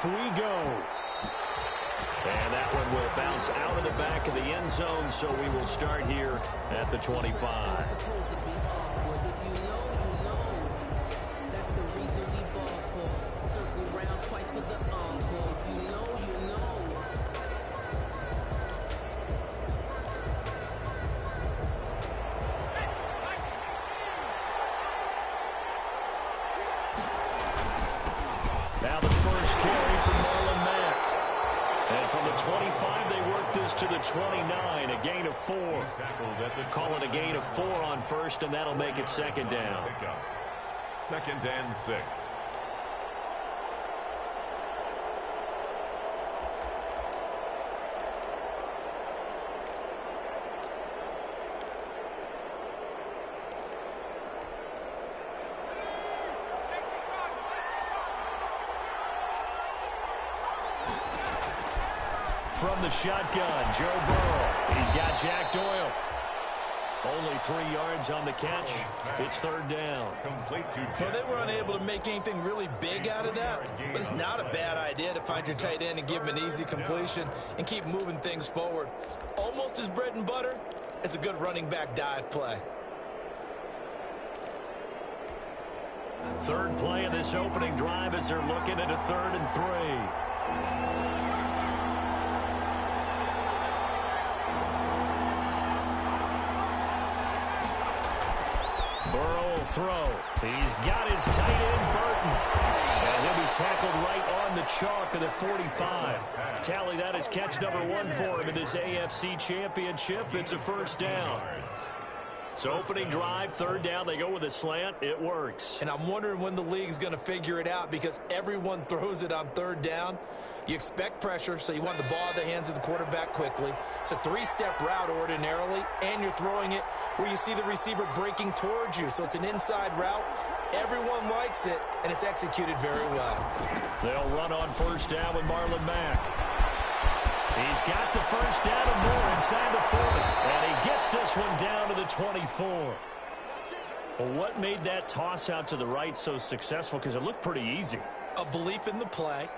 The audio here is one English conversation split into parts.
off we go. And that one will bounce out of the back of the end zone, so we will start here at the 25. Now the first carry from Marlon Mack. And from the 25, they work this to the 29, a gain of 4. Call it a gain of 4 on first, and that'll make it second down. 2nd and 6. From the shotgun, Joe Burrow. He's got Jack Doyle. Only 3 yards on the catch. It's 3rd down. Well, they were unable to make anything really big out of that, but it's not a bad idea to find your tight end and give him an easy completion and keep moving things forward. Almost as bread and butter as a good running back dive play. 3rd play of this opening drive as they're looking at a 3rd and 3. Burrow will throw. He's got his tight end, Burton. And he'll be tackled right on the chalk of the 45. Tally that as catch number 1 for him in this AFC Championship. It's a 1st down. So opening drive, 3rd down, they go with a slant. It works. And I'm wondering when the league's going to figure it out because everyone throws it on 3rd down. You expect pressure, so you want the ball in the hands of the quarterback quickly. It's a 3-step route ordinarily, and you're throwing it where you see the receiver breaking towards you. So it's an inside route. Everyone likes it, and it's executed very well. They'll run on 1st down with Marlon Mack. He's got the 1st down and more inside the 40. And he gets this one down to the 24. Well, what made that toss out to the right so successful? Because it looked pretty easy. A belief in the play.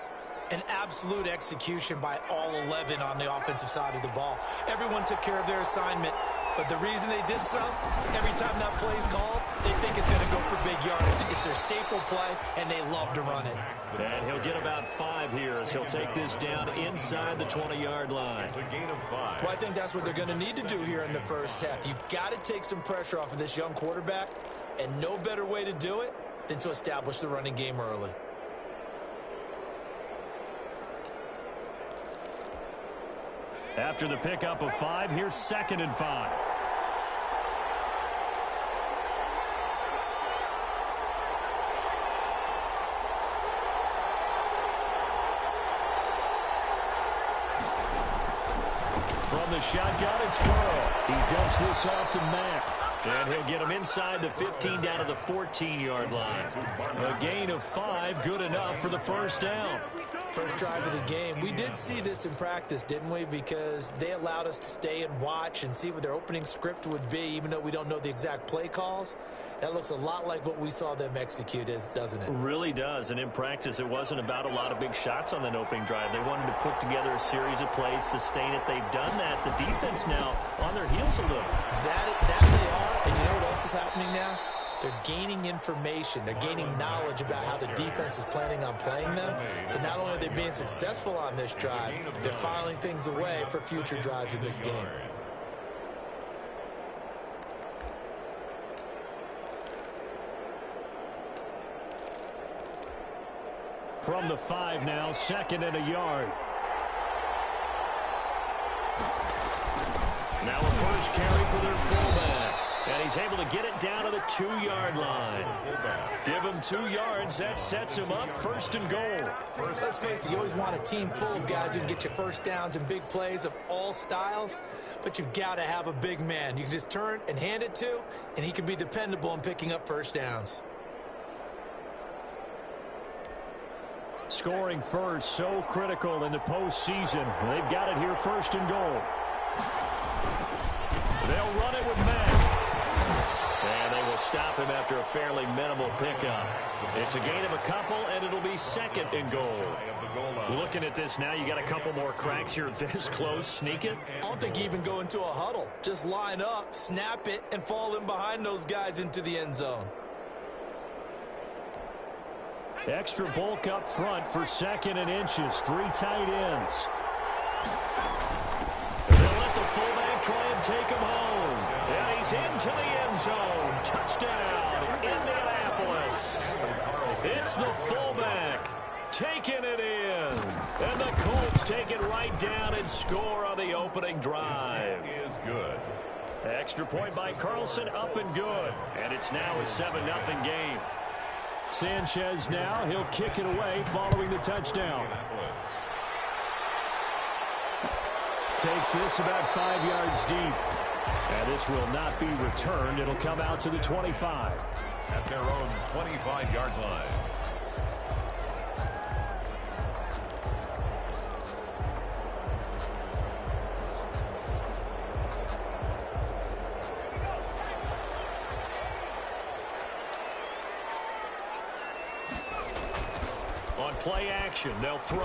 An absolute execution by all 11 on the offensive side of the ball. Everyone took care of their assignment, but the reason they did so, every time that play is called, they think it's going to go for big yardage. It's their staple play, and they love to run it. And he'll get about 5 here as he'll take this down inside the 20-yard line. It's a gain of 5. Well, I think that's what they're going to need to do here in the first half. You've got to take some pressure off of this young quarterback, and no better way to do it than to establish the running game early. After the pickup of 5, here's 2nd and 5. From the shotgun, it's Burrow. He dumps this off to Mack. And he'll get him inside the 15 down to the 14-yard line. A gain of 5, good enough for the 1st down. First drive of the game. We did see this in practice, didn't we? Because they allowed us to stay and watch and see what their opening script would be, even though we don't know the exact play calls. That looks a lot like what we saw them execute, doesn't it? It really does. And in practice, it wasn't about a lot of big shots on that opening drive. They wanted to put together a series of plays, sustain it. They've done that. The defense now on their heels a little. That they are. And you know what else is happening now? They're gaining information. They're gaining knowledge about how the defense is planning on playing them. So not only are they being successful on this drive, they're filing things away for future drives in this game. From the 5 now, 2nd and a yard. Now a first carry for their fullback. And he's able to get it down to the 2-yard line. Give him 2 yards. That sets him up 1st and goal. Let's face it, you always want a team full of guys who can get you first downs and big plays of all styles. But you've got to have a big man you can just turn and hand it to, and he can be dependable in picking up first downs. Scoring first, so critical in the postseason. They've got it here 1st and goal. They'll run it with Mack. And they will stop him after a fairly minimal pickup. It's a gain of a couple, and it'll be be second and goal. Looking at this now, you got a couple more cracks here this close. Sneak it. I don't think you even go into a huddle. Just line up, snap it, and fall in behind those guys into the end zone. Extra bulk up front for 2nd and inches. 3 tight ends. They'll let the fullback try and take him home. And he's into the end zone. Touchdown, Indianapolis. It's the fullback taking it in. And the Colts take it right down and score on the opening drive. Is good. Extra point by Carlson, up and good. And it's now a 7-0 game. Sanchez now, he'll kick it away following the touchdown. Takes this about 5 yards deep. And this will not be returned. It'll come out to the 25. At their own 25-yard line. On play action, they'll throw.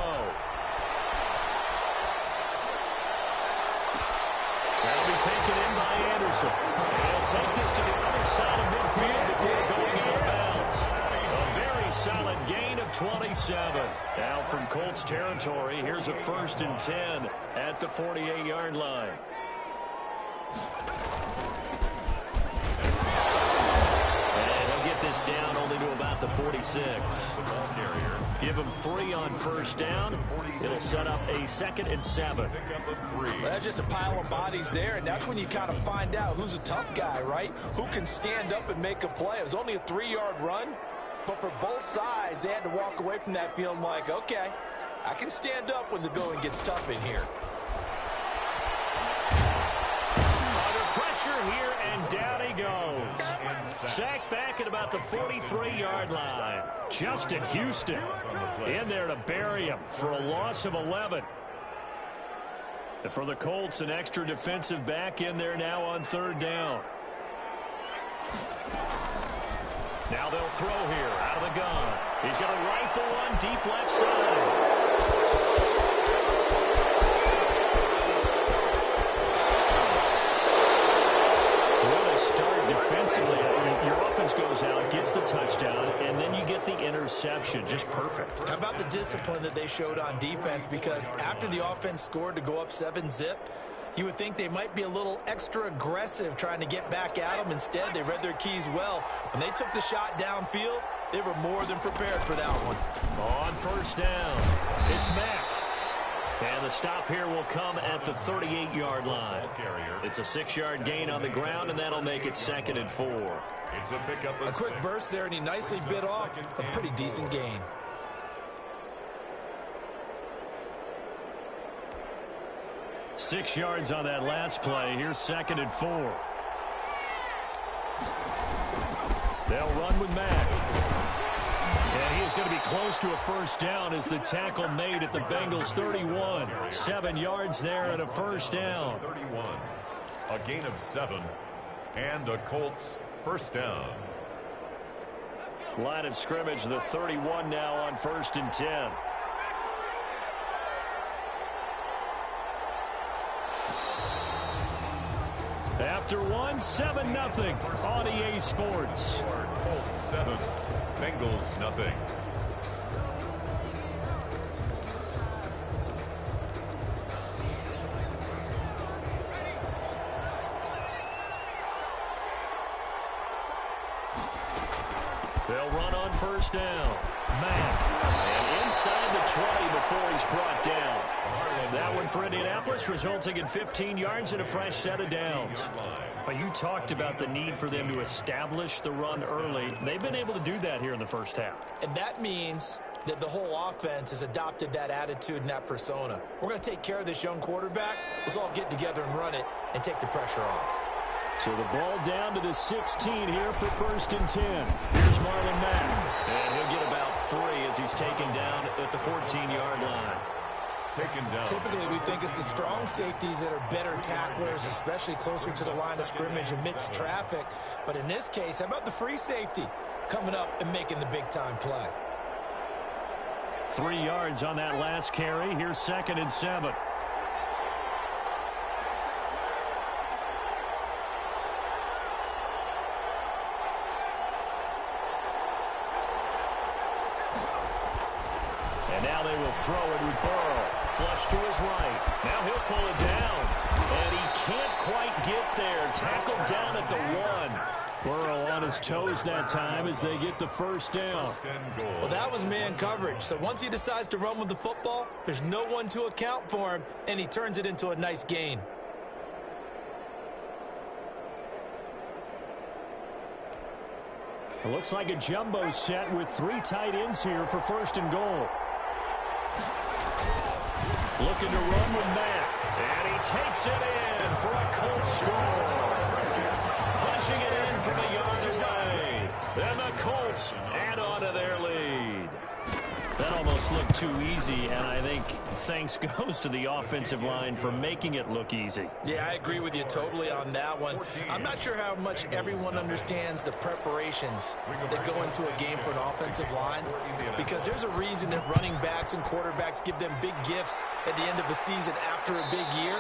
That'll be taken in by Anderson. He'll take this to the other side of midfield before going out of bounds. A very solid gain of 27. Now from Colts territory, here's a 1st and 10 at the 48-yard line. And he'll get this down only to about the 46. Give him 3 on 1st down. It'll set up a 2nd and 7. Well, that's just a pile of bodies there, and that's when you kind of find out who's a tough guy, right? Who can stand up and make a play. It was only a 3-yard run, but for both sides, they had to walk away from that feeling like, okay, I can stand up when the going gets tough in here. Pressure here, and down he goes. Sacked back at about the 43-yard line. Justin Houston in there to bury him for a loss of 11. And for the Colts, an extra defensive back in there now on 3rd down. Now they'll throw here out of the gun. He's going to rifle one deep left side. Defensively, your offense goes out, gets the touchdown, and then you get the interception. Just perfect. How about the discipline that they showed on defense? Because after the offense scored to go up 7-zip, you would think they might be a little extra aggressive trying to get back at them. Instead, they read their keys well. When they took the shot downfield, they were more than prepared for that one. On 1st down, it's Mack. And the stop here will come at the 38-yard line. It's a 6-yard gain on the ground, and that'll make it 2nd and 4. It's a pickup. A quick burst there, and he nicely bit off a pretty decent gain. Six yards on that last play. Here's 2nd and 4. They'll run with Mack. And he is going to be close to a 1st down as the tackle made at the Bengals 31. 7 yards there and a 1st down. 31. A gain of 7. And a Colts 1st down. Line of scrimmage, the 31 now on 1st and 10. After 7-0 on EA Sports. Colts 7, Bengals nothing. They'll run on 1st down. Mack. And inside the 20 before he's brought down. That one for Indianapolis, resulting in 15 yards and a fresh set of downs. But you talked about the need for them to establish the run early. They've been able to do that here in the 1st half. And that means that the whole offense has adopted that attitude and that persona. We're going to take care of this young quarterback. Let's all get together and run it and take the pressure off. So the ball down to the 16 here for 1st and 10. Here's Marlon Mack. And he'll get about 3 as he's taken down at the 14-yard line. Taken down. Typically, we think it's the strong safeties that are better tacklers, especially closer to the line of scrimmage amidst traffic. But in this case, how about the free safety coming up and making the big-time play? 3 yards on that last carry. Here's 2nd and 7. And now they will throw it with Burrow. Flush to his right. Now he'll pull it down. And he can't quite get there. Tackled down at the 1. Burrow on his toes that time as they get the first down. Well, that was man coverage. So once he decides to run with the football, there's no one to account for him, and he turns it into a nice gain. It looks like a jumbo set with 3 tight ends here for 1st and goal. Looking to run with Mack. And he takes it in for a Colts score. Punching it in from a yard away. And the Colts add on to their lead. That almost looked too easy, and I think thanks goes to the offensive line for making it look easy. Yeah, I agree with you totally on that one. I'm not sure how much everyone understands the preparations that go into a game for an offensive line, because there's a reason that running backs and quarterbacks give them big gifts at the end of the season after a big year.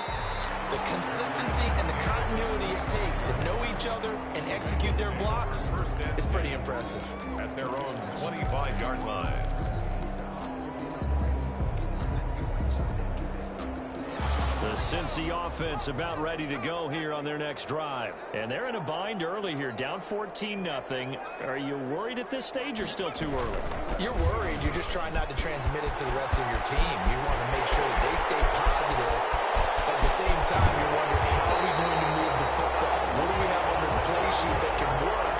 The consistency and the continuity it takes to know each other and execute their blocks is pretty impressive. At their own 25-yard line. The Cincy offense about ready to go here on their next drive. And they're in a bind early here, down 14-0. Are you worried at this stage or still too early? You're worried. You're just trying not to transmit it to the rest of your team. You want to make sure that they stay positive. But at the same time, you're wondering, how are we going to move the football? What do we have on this play sheet that can work?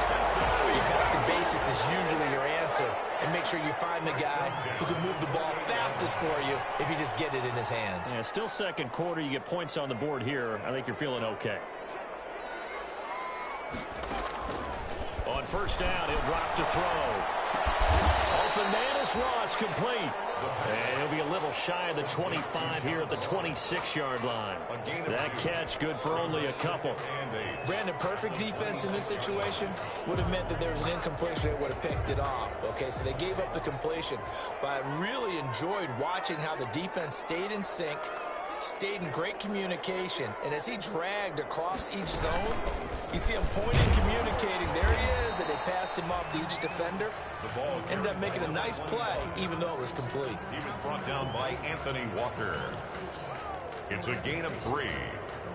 Get back to basics is usually your answer. And make sure you find the guy who can move the ball fastest for you if you just get it in his hands. Yeah, still 2nd quarter. You get points on the board here. I think you're feeling okay. On 1st down, he'll drop to throw. Open man is Ross, complete. And he'll be a little shy of the 25 here at the 26-yard line. That catch good for only a couple. Brandon, perfect defense in this situation would have meant that there was an incompletion that would have picked it off. Okay, so they gave up the completion. But I really enjoyed watching how the defense stayed in sync, stayed in great communication. And as he dragged across each zone, you see him pointing, communicating. There he is, and they passed him off to each defender. Ended up making a nice play, even though it was complete. He was brought down by Anthony Walker. It's a gain of 3.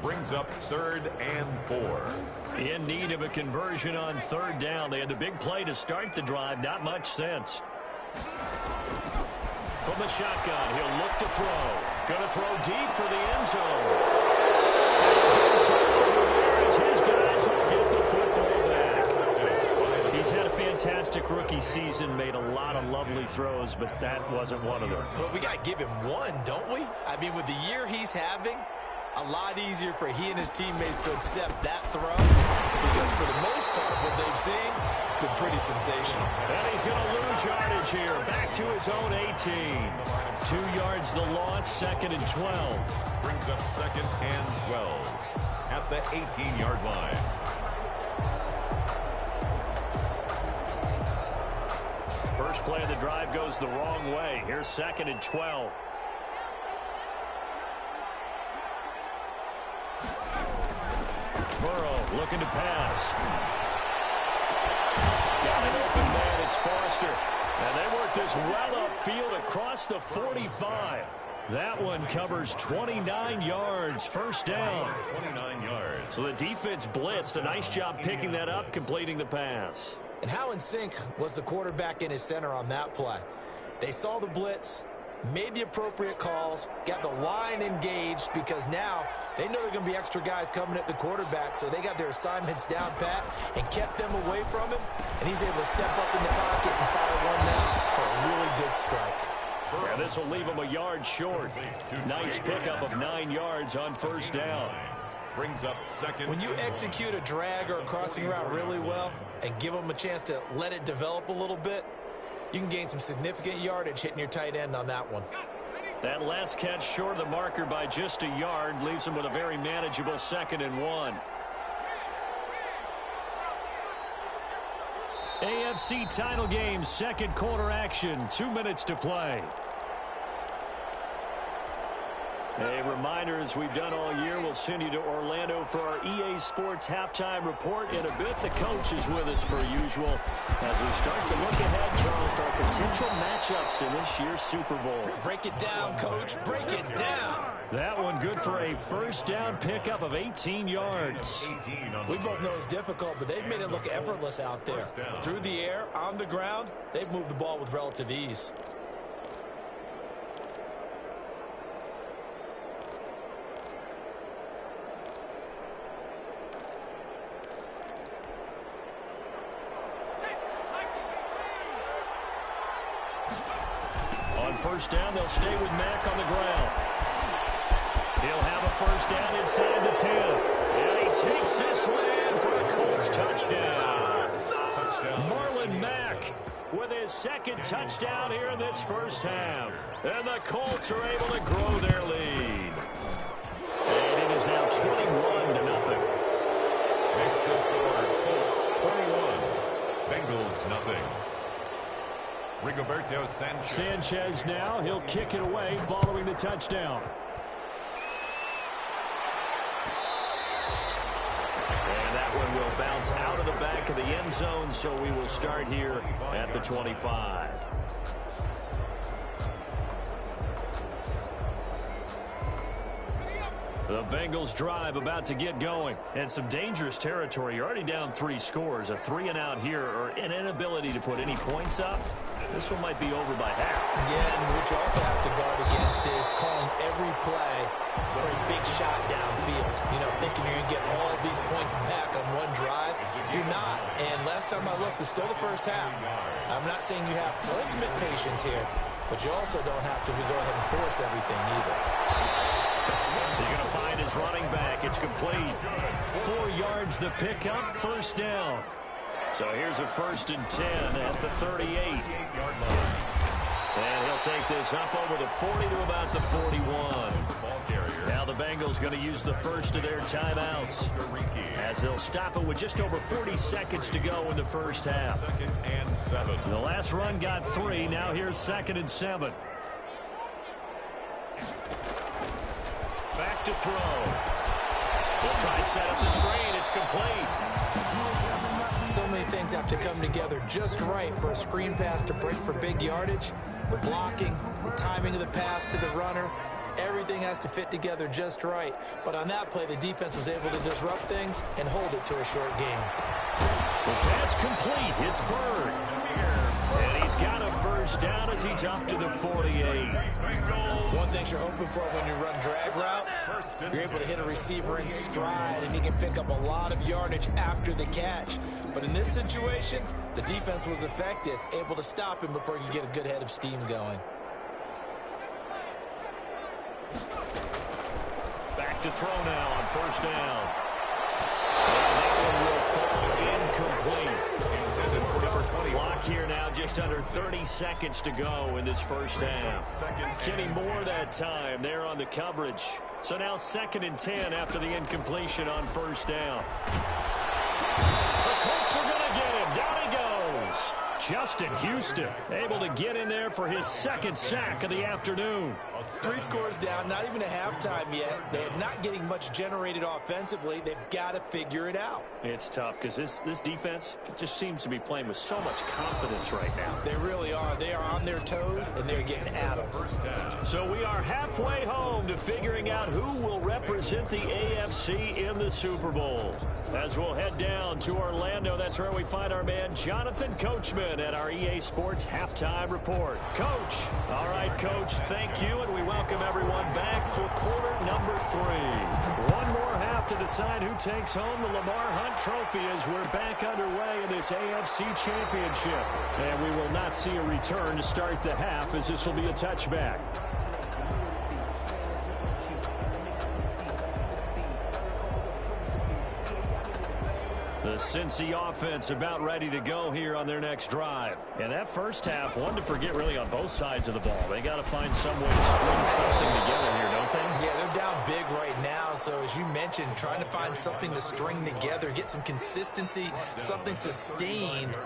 Brings up 3rd and 4. In need of a conversion on 3rd down. They had the big play to start the drive. Not much sense. From the shotgun, he'll look to throw. Going to throw deep for the end zone. His guys will get the football back. He's had a fantastic rookie season, made a lot of lovely throws, but that wasn't one of them. Well, we got to give him one, don't we? I mean, with the year he's having, a lot easier for he and his teammates to accept that throw, because for the most part, what they've seen, it's been pretty sensational. And he's going to lose yardage here, back to his own 18. 2 yards the loss, 2nd and 12. Brings up 2nd and 12 at the 18-yard line. First play of the drive goes the wrong way. Here's 2nd and 12. Burrow looking to pass. Got an open man. It's Foster. And they work this well upfield across the 45. That one covers 29 yards. 1st down. 29 yards. So the defense blitzed. A nice job picking that up, completing the pass. And how in sync was the quarterback in his center on that play? They saw the blitz, made the appropriate calls, got the line engaged, because now they know there are going to be extra guys coming at the quarterback, so they got their assignments down pat and kept them away from him, and he's able to step up in the pocket and fire one now for a really good strike. Yeah, this will leave him a yard short. Nice pickup of 9 yards on 1st down. Brings up 2nd. When you execute a drag or a crossing route really well and give them a chance to let it develop a little bit, you can gain some significant yardage hitting your tight end on that one. That last catch short of the marker by just a yard leaves him with a very manageable 2nd and 1. AFC title game, second quarter action, 2 minutes to play. A reminder, as we've done all year, we'll send you to Orlando for our EA Sports halftime report in a bit. The coach is with us per usual as we start to look ahead, Charles, to our potential matchups in this year's Super Bowl. Break it down, Coach. Break it down. That one good for a first down pickup of 18 yards. We both know it's difficult, but they've made it look effortless out there. Through the air, on the ground, they've moved the ball with relative ease. On first down, they'll stay with Mack on the ground. He'll have a first down inside the 10. And he takes this one for a Colts touchdown. Marlon Mack with his second touchdown here in this first half. And the Colts are able to grow their lead. And it is now 21-0. Makes the score Colts 21, Bengals nothing. Rigoberto Sanchez. Sanchez now, he'll kick it away following the touchdown. And that one will bounce out of the back of the end zone, so we will start here at the 25. The Bengals drive about to get going. And some dangerous territory. You're already down 3 scores. A 3-and-out here, or an inability to put any points up. This one might be over by half. Yeah, and what you also have to guard against is calling every play for a big shot downfield. You know, thinking you're going to get all of these points back on one drive. You're not. And last time I looked, it's still the first half. I'm not saying you have ultimate patience here, but you also don't have to go ahead and force everything either. He's going to find his running back. It's complete. 4 yards the pickup, first down. So here's a 1st and 10 at the 38. And he'll take this up over the 40 to about the 41. Now the Bengals going to use the first of their timeouts as they'll stop it with just over 40 seconds to go in the first half. 2nd and 7. The last run got 3. Now here's 2nd and 7. Back to throw. They'll try and set up the screen. It's complete. So many things have to come together just right for a screen pass to break for big yardage. The blocking, the timing of the pass to the runner, everything has to fit together just right. But on that play, the defense was able to disrupt things and hold it to a short game. The pass complete. It's Bird. And he's got a first down as he's up to the 48. One thing you're hoping for when you run drag routes, you're able to hit a receiver in stride, and he can pick up a lot of yardage after the catch. But in this situation, the defense was effective, able to stop him before you get a good head of steam going. Back to throw now on first down. And that one will fall incomplete. Clock here now, just under 30 seconds to go in this first half. Kenny Moore that time there on the coverage. So now 2nd and 10 after the incompletion on first down. The Colts are going to get him. Down he goes. Justin Houston able to get in there for his 2nd sack of the afternoon. 3 scores down, not even a halftime yet. They're not getting much generated offensively. They've got to figure it out. It's tough because this defense just seems to be playing with so much confidence right now. They really are. They are on their toes, and they're getting at them. So we are halfway home to figuring out who will represent the AFC in the Super Bowl. As we'll head down to Orlando, that's where we find our man Jonathan Coachman at our EA Sports halftime report. Coach. All right, Coach, thank you, and we welcome everyone back for quarter number 3. One more half to decide who takes home the Lamar Hunt Trophy as we're back underway in this AFC Championship. And we will not see a return to start the half as this will be a touchback. The Cincy offense about ready to go here on their next drive. And that first half, one to forget really on both sides of the ball. They got to find some way to string something together here, don't they? Yeah, they're down big right now. So as you mentioned, trying to find something to string together, get some consistency, something sustained,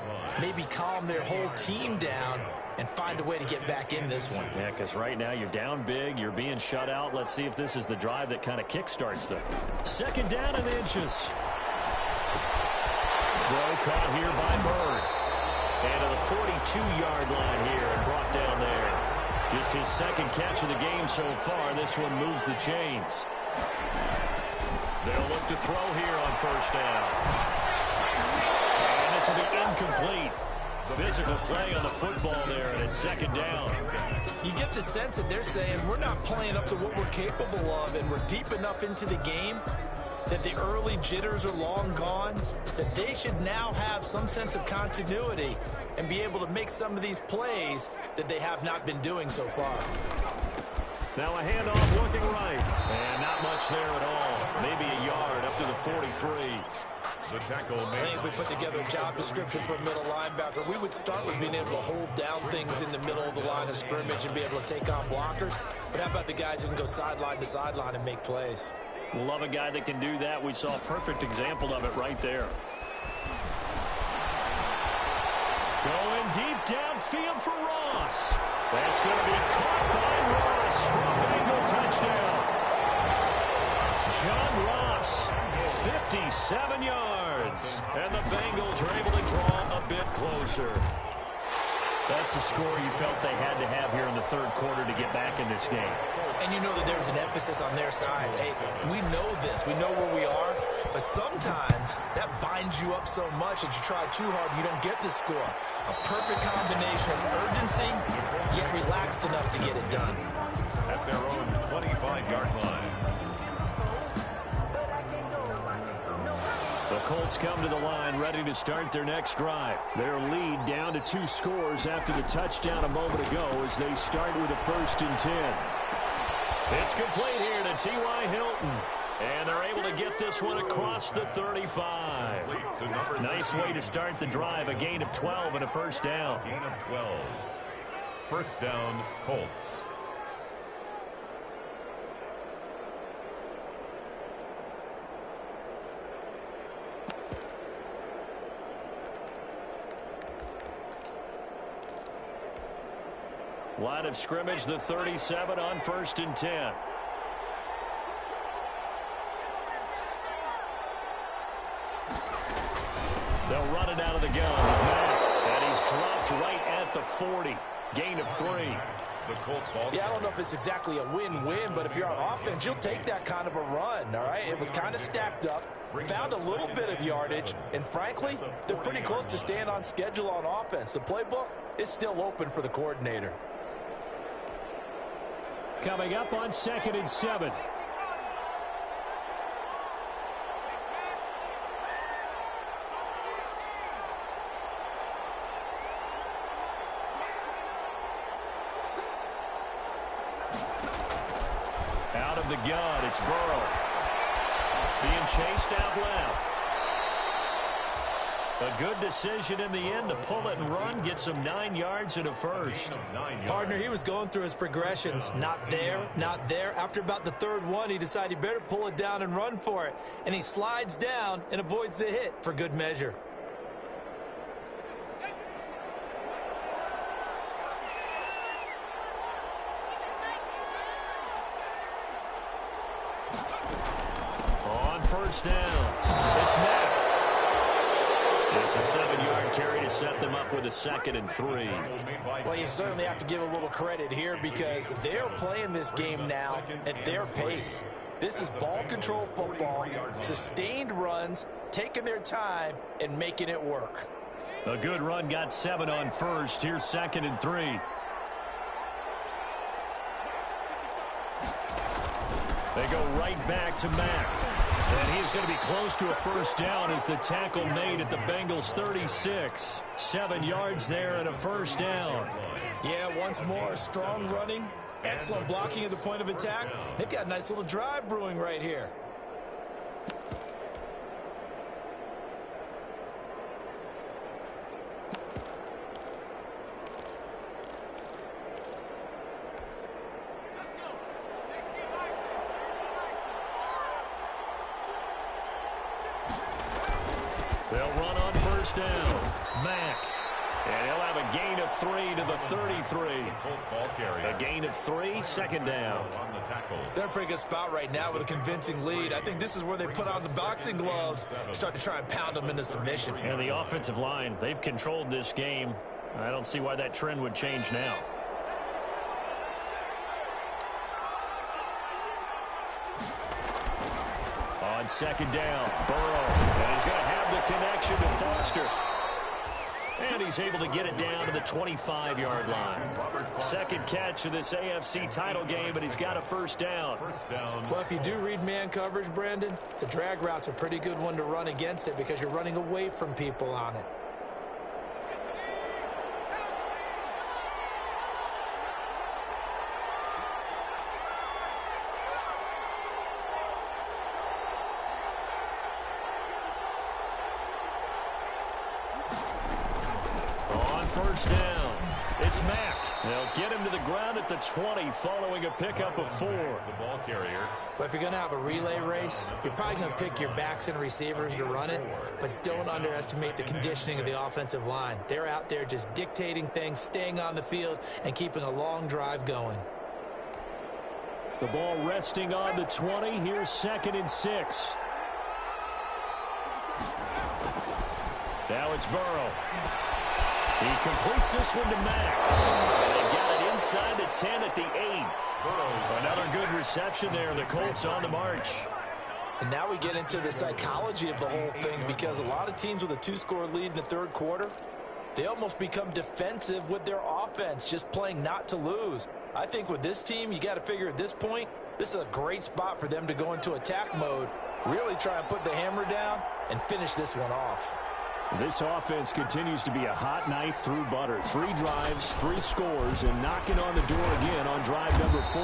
maybe calm their whole team down and find a way to get back in this one. Yeah, because right now you're down big, you're being shut out. Let's see if this is the drive that kind of kickstarts them. Second down and inches. Throw caught here by Bird. And to the 42-yard line here and brought down there. Just his second catch of the game so far. This one moves the chains. They'll look to throw here on first down. And this will be incomplete. Physical play on the football there, and it's second down. You get the sense that they're saying we're not playing up to what we're capable of, and we're deep enough into the game that the early jitters are long gone, that they should now have some sense of continuity and be able to make some of these plays that they have not been doing so far. Now a handoff looking right, and not much there at all. Maybe a yard up to the 43. The tackle I think if we put together a job description for a middle linebacker, we would start with being able to hold down things in the middle of the line of scrimmage and be able to take on blockers. But how about the guys who can go sideline to sideline and make plays? Love a guy that can do that. We saw a perfect example of it right there. Going deep downfield for Ross. That's going to be caught by Ross for a Bengal touchdown. John Ross, 57 yards. And the Bengals are able to draw a bit closer. That's a score you felt they had to have here in the third quarter to get back in this game. And you know that there's an emphasis on their side. Hey, we know this. We know where we are. But sometimes that binds you up so much that you try too hard, you don't get the score. A perfect combination of urgency, yet relaxed enough to get it done. At their own 25-yard line. The Colts come to the line ready to start their next drive. Their lead down to 2 scores after the touchdown a moment ago as they start with a 1st and 10. It's complete here to T.Y. Hilton. And they're able to get this one across the 35. Nice way to start the drive. A gain of 12 and a first down. Gain of 12. First down, Colts. Line of scrimmage, the 37 on 1st and 10. They'll run it out of the gun. And he's dropped right at the 40. Gain of 3. The Colts ball. Yeah, I don't know if it's exactly a win-win, but if you're on offense, you'll take that kind of a run, all right? It was kind of stacked up, found a little bit of yardage, and frankly, they're pretty close to staying on schedule on offense. The playbook is still open for the coordinator. Coming up on 2nd and 7. Out of the gun, it's Burrow. Being chased out left. A good decision in the end to pull it and run, get some 9 yards and a first. Partner, he was going through his progressions. Not there, not there. After about the 3rd one, he decided he better pull it down and run for it. And he slides down and avoids the hit for good measure. On first down, it's Mack. It's a 7-yard carry to set them up with a 2nd and 3. Well, you certainly have to give a little credit here because they're playing this game now at their pace. This is ball control football, sustained runs, taking their time and making it work. A good run got 7 on first. Here's 2nd and 3. They go right back to Mack. And he's going to be close to a first down as the tackle made at the Bengals 36. 7 yards there and a first down. Yeah, once more, strong running, excellent blocking at the point of attack. They've got a nice little drive brewing right here. They'll run on first down. Mack. And he'll have a gain of 3 to the 33. A gain of 3, second down. They're in a pretty good spot right now with a convincing lead. I think this is where they put on the boxing gloves, start to try and pound them into submission. And the offensive line, they've controlled this game. I don't see why that trend would change now. On second down, Burrow. And he's going to have the connection to Foster. And he's able to get it down to the 25-yard line. Second catch of this AFC title game, and he's got a first down. Well, if you do read man coverage, Brandon, the drag route's a pretty good one to run against it because you're running away from people on it. First down. It's Mack. They'll get him to the ground at the 20 following a pickup of 4. The ball carrier. But if you're going to have a relay race, you're probably going to pick your backs and receivers to run it, but don't underestimate the conditioning of the offensive line. They're out there just dictating things, staying on the field, and keeping a long drive going. The ball resting on the 20. Here's 2nd and 6. Now it's Burrow. He completes this one to Mack. And they've got it inside the 10 at the 8. Another good reception there. The Colts on the march. And now we get into the psychology of the whole thing because a lot of teams with a 2-score lead in the third quarter, they almost become defensive with their offense, just playing not to lose. I think with this team, you got to figure at this point, this is a great spot for them to go into attack mode, really try and put the hammer down and finish this one off. This offense continues to be a hot knife through butter. 3 drives, 3 scores, and knocking on the door again on drive number 4.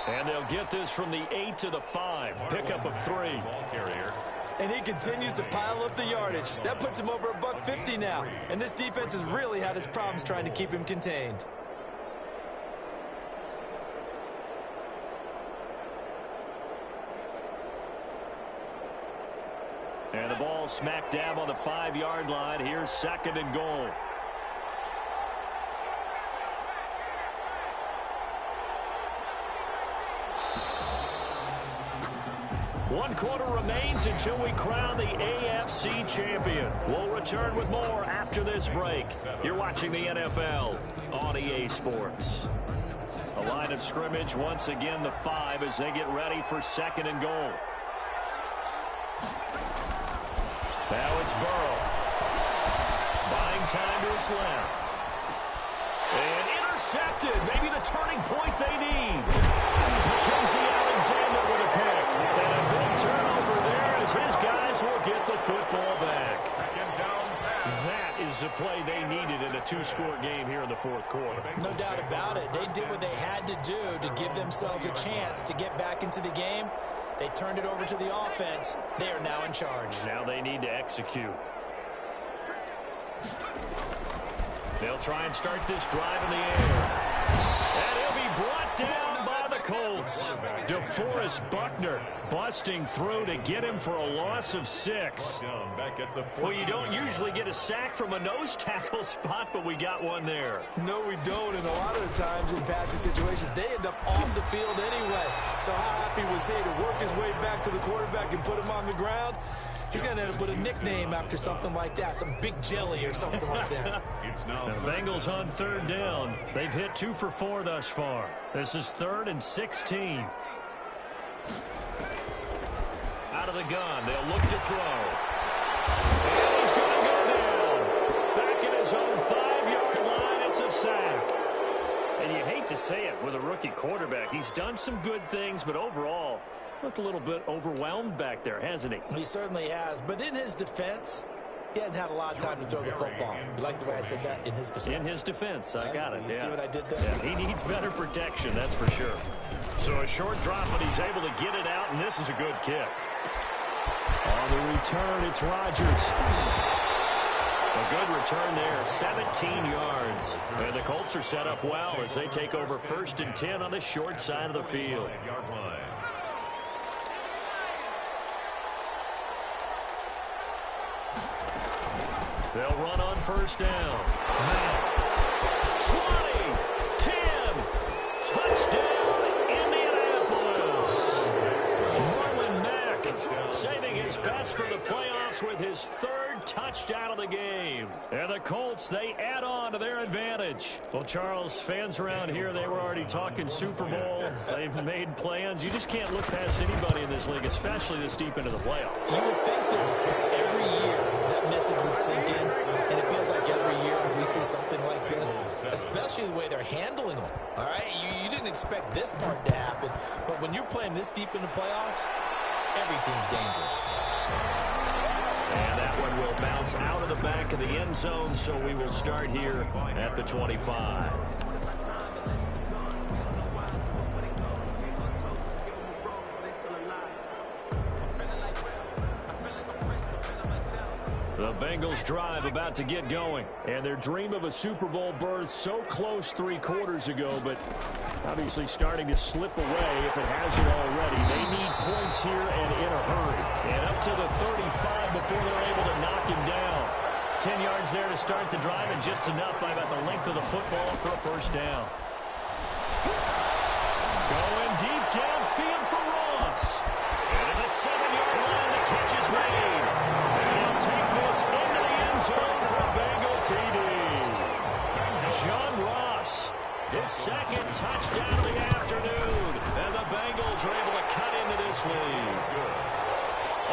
And they'll get this from the 8 to the 5. Pickup of 3. And he continues to pile up the yardage. That puts him over $150 now. And this defense has really had its problems trying to keep him contained. And the ball smack dab on the 5-yard line. Here's 2nd and goal. One quarter remains until we crown the AFC champion. We'll return with more after this break. You're watching the NFL on EA Sports. A line of scrimmage, once again the 5 as they get ready for 2nd and goal. Now it's Burrow. Buying time to his left. And intercepted. Maybe the turning point they need. Mackenzie Alexander with a pick. And a big turnover there as his guys will get the football back. That is the play they needed in a 2-score game here in the 4th quarter. No doubt about it. They did what they had to do to give themselves a chance to get back into the game. They turned it over to the offense. They are now in charge. Now they need to execute. They'll try and start this drive in the air. And he'll be brought down by the Colts. DeForest Buckner busting through to get him for a loss of 6. Well, you don't usually get a sack from a nose tackle spot, but we got one there. No, we don't. And a lot of the times in passing situations, they end up off the field anyway. So how happy was he to work his way back to the quarterback and put him on the ground? He's going to end up with a nickname after something like that, some big jelly or something like that. The Bengals on 3rd down. They've hit 2 for 4 thus far. This is 3rd and 16. Out of the gun, they'll look to throw. And he's going to go down. Back at his own 5-yard line, it's a sack. And you hate to say it with a rookie quarterback. He's done some good things, but overall, looked a little bit overwhelmed back there, hasn't he? He certainly has. But in his defense, he hadn't had a lot of time to throw the football. You like the way I said that? In his defense. In his defense. I got it. You see what I did there? Yeah, he needs better protection, that's for sure. So a short drop, but he's able to get it out, and this is a good kick. On the return, it's Rodgers. A good return there, 17 yards. And the Colts are set up well as they take over 1st and 10 on the short side of the field. They'll run on first down. Mack. 20, 10, touchdown, Indianapolis. Marlon Mack saving his best for the playoffs with his third touchdown of the game. And the Colts, they add on to their advantage. Well, Charles, fans around here, they were already talking Super Bowl. They've made plans. You just can't look past anybody in this league, especially this deep into the playoffs. You would think that every year that message would sink in, and it feels like every year we see something like this, especially the way they're handling them. All right, you didn't expect this part to happen, but when you're playing this deep in the playoffs, every team's dangerous. And that one will bounce out of the back of the end zone, so we will start here at the 25. The Bengals drive about to get going, and their dream of a Super Bowl berth so close 3 quarters ago, but obviously starting to slip away if it hasn't already. They need points here and in a hurry. And up to the 35 before they're able to knock him down. 10 yards there to start the drive, and just enough by about the length of the football for a first down. Going deep downfield for Ross. And at the 7-yard line, the catch is made. And he'll take this into the end zone for a Bengal TD. John Ross, his second touchdown of the afternoon. And the Bengals are able to cut into this lead.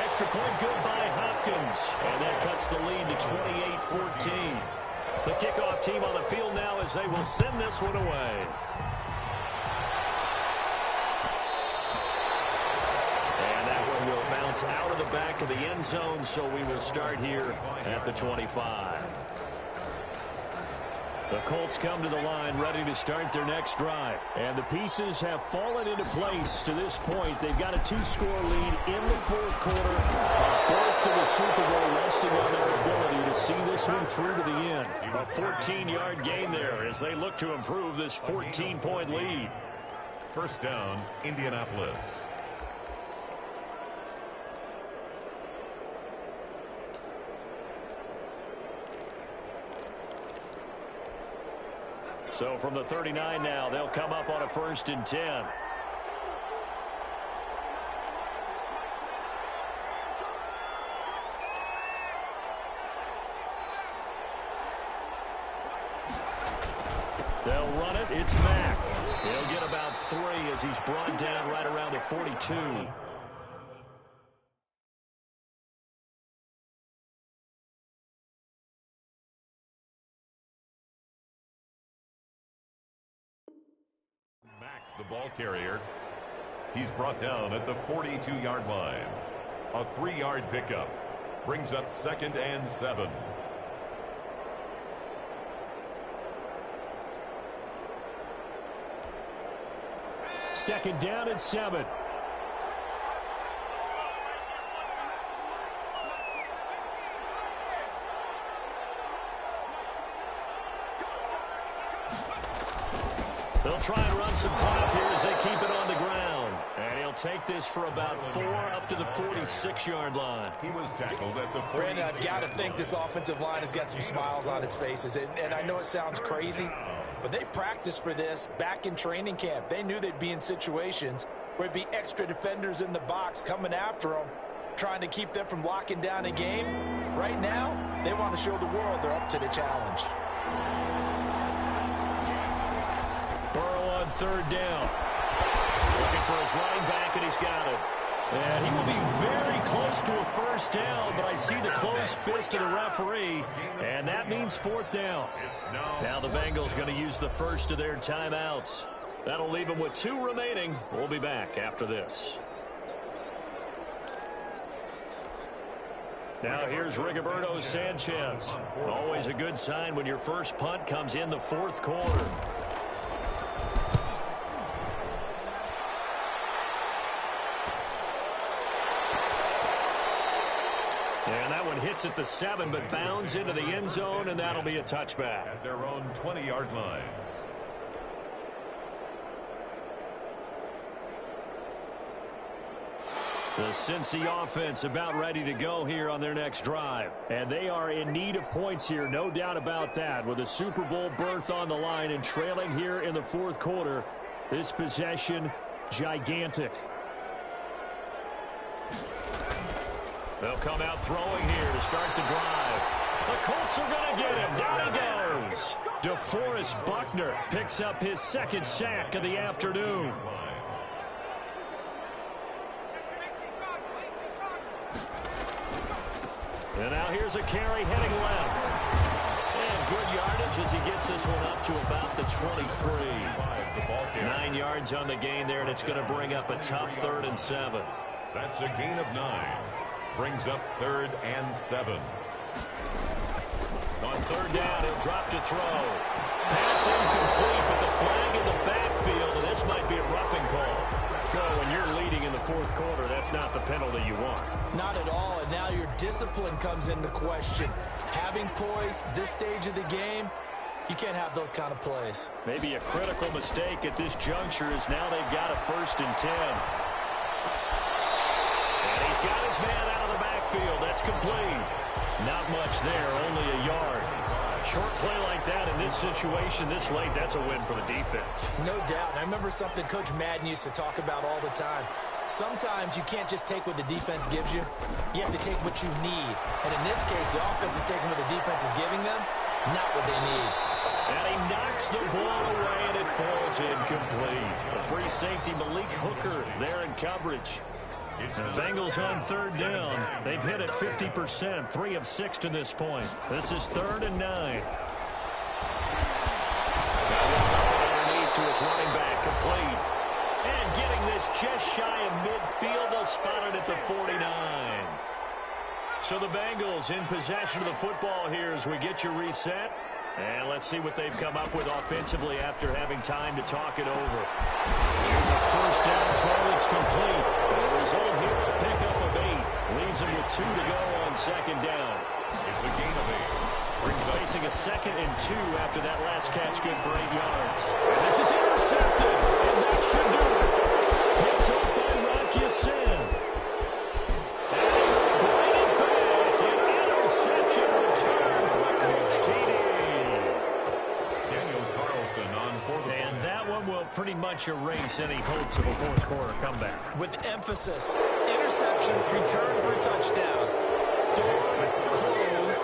Extra point good by Hopkins. And that cuts the lead to 28-14. The kickoff team on the field now as they will send this one away. Will bounce out of the back of the end zone, so we will start here at the 25. The Colts come to the line ready to start their next drive. And the pieces have fallen into place to this point. They've got a 2-score lead in the fourth quarter. A berth to the Super Bowl resting on their ability to see this one through to the end. A 14-yard gain there as they look to improve this 14-point lead. First down, Indianapolis. So from the 39 now, they'll come up on a 1st and 10. They'll run it. It's Mack. He'll get about 3 as he's brought down right around the 42. The ball carrier. He's brought down at the 42-yard line. A 3-yard pickup brings up 2nd and 7. Second down and 7. They'll try and run some clock here as they keep it on the ground. And he'll take this for about 4 up to the 46-yard line. He was tackled at the 46. Brandon, I've got to think this offensive line has got some smiles on its faces. And I know it sounds crazy, but they practiced for this back in training camp. They knew they'd be in situations where it'd be extra defenders in the box coming after them, trying to keep them from locking down a game. Right now, they want to show the world they're up to the challenge. Burrow on 3rd down. Looking for his running back, and he's got it. And he will be very close to a first down, but I see the closed fist of the referee, and that means 4th down. Now the Bengals going to use the first of their timeouts. That'll leave them with 2 remaining. We'll be back after this. Now here's Rigoberto Sanchez. Always a good sign when your first punt comes in the 4th quarter. And that one hits at the 7, but bounds into the end zone, and that'll be a touchback. At their own 20-yard line. The Cincy offense about ready to go here on their next drive. And they are in need of points here, no doubt about that. With a Super Bowl berth on the line and trailing here in the fourth quarter, this possession gigantic. They'll come out throwing here to start the drive. The Colts are going to get him. Down he goes. DeForest Buckner picks up his second sack of the afternoon. And now here's a carry heading left. And good yardage as he gets this one up to about the 23. 9 yards on the gain there, and it's going to bring up a tough 3rd and 7. That's a gain of 9. Brings up 3rd and 7. On 3rd down, he'll drop to throw. Pass incomplete, but the flag in the backfield, and this might be a roughing call. When you're leading in the fourth quarter, that's not the penalty you want. Not at all, and now your discipline comes into question. Having poise this stage of the game, you can't have those kind of plays. Maybe a critical mistake at this juncture is now they've got a 1st and 10. And he's got his man out of the backfield. That's complete. Not much there, only a yard. Short play like that in this situation this late, that's a win for the defense. No doubt. I remember something Coach Madden used to talk about all the time. Sometimes you can't just take what the defense gives you. You have to take what you need. And in this case, the offense is taking what the defense is giving them, not what they need. And he knocks the ball away, and it falls incomplete. The free safety, Malik Hooker, there in coverage. The Bengals on 3rd down. They've hit it 50%, 3 of 6 to this point. This is 3rd and 9. Underneath to his running back, complete. And getting this just shy of midfield, they'll spot it at the 49. So the Bengals in possession of the football here as we get you reset. And let's see what they've come up with offensively after having time to talk it over. Here's a 1st down throw. It's complete. The result here, a pickup of 8. Leaves him with 2 to go on 2nd down. It's a gain of 8. Facing a 2nd and 2 after that last catch, good for 8 yards. And this is intercepted, and that should do it. Picked up by Rocky Sin. And bring it back. An interception return for a Colts TD. And that one will pretty much erase any hopes of a fourth quarter comeback. With emphasis, interception, return for a touchdown. Door closed,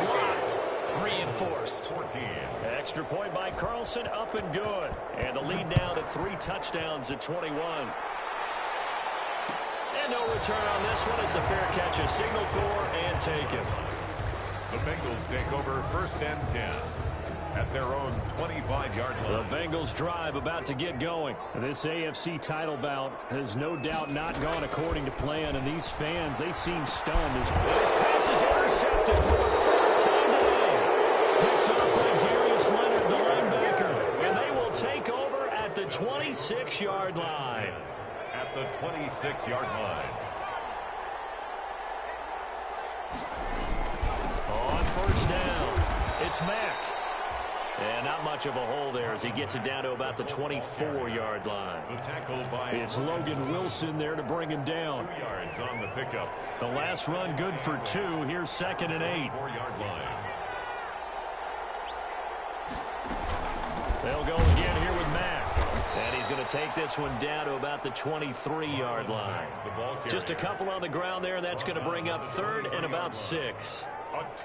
locked, reinforced. 14. Extra point by Carlson, up and good. And the lead now to 3 touchdowns at 21. And no return on this one as the fair catch is signaled for and taken. The Bengals take over 1st and 10. At their own 25-yard line. The Bengals drive about to get going. This AFC title bout has no doubt not gone according to plan, and these fans, they seem stunned. This pass is intercepted for the 3rd time today. Picked up by Darius Leonard, the linebacker, and they will take over at the 26-yard line. At the 26-yard line. On 1st down, it's Mack. And not much of a hole there as he gets it down to about the 24-yard line. It's Logan Wilson there to bring him down. 2 yards on the pickup. The last run good for 2. Here's 2nd and 8. 4-yard line. They'll go again here with Mack. And he's going to take this one down to about the 23-yard line. Just a couple on the ground there, and that's going to bring up 3rd and about 6.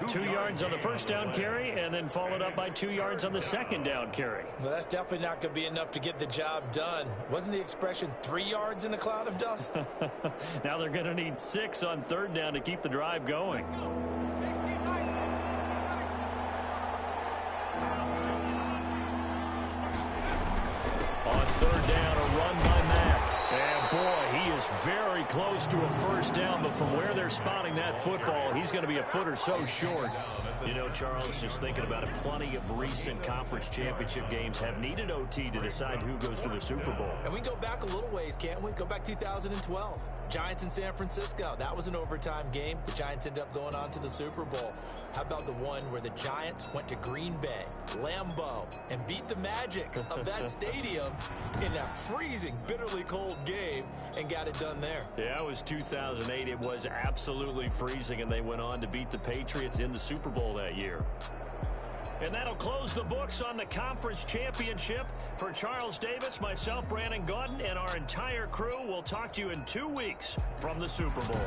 2 yards on the 1st down carry, and then followed up by 2 yards on the 2nd down carry. Well, that's definitely not going to be enough to get the job done. Wasn't the expression 3 yards in a cloud of dust? Now they're going to need 6 on 3rd down to keep the drive going. On 3rd down, a run by Mack. And boy, he is very close to a 1st down, but from where they're spotting that football, he's going to be a foot or so short. You know, Charles, just thinking about it, plenty of recent conference championship games have needed OT to decide who goes to the Super Bowl. And we can go back a little ways, can't we? Go back 2012. Giants in San Francisco. That was an overtime game. The Giants ended up going on to the Super Bowl. How about the one where the Giants went to Green Bay, Lambeau, and beat the magic of that stadium in that freezing, bitterly cold game and got it done there? Yeah, it was 2008. It was absolutely freezing, and they went on to beat the Patriots in the Super Bowl that year. And that'll close the books on the conference championship. For Charles Davis, myself, Brandon Gaudin, and our entire crew, we'll talk to you in 2 weeks from the Super Bowl.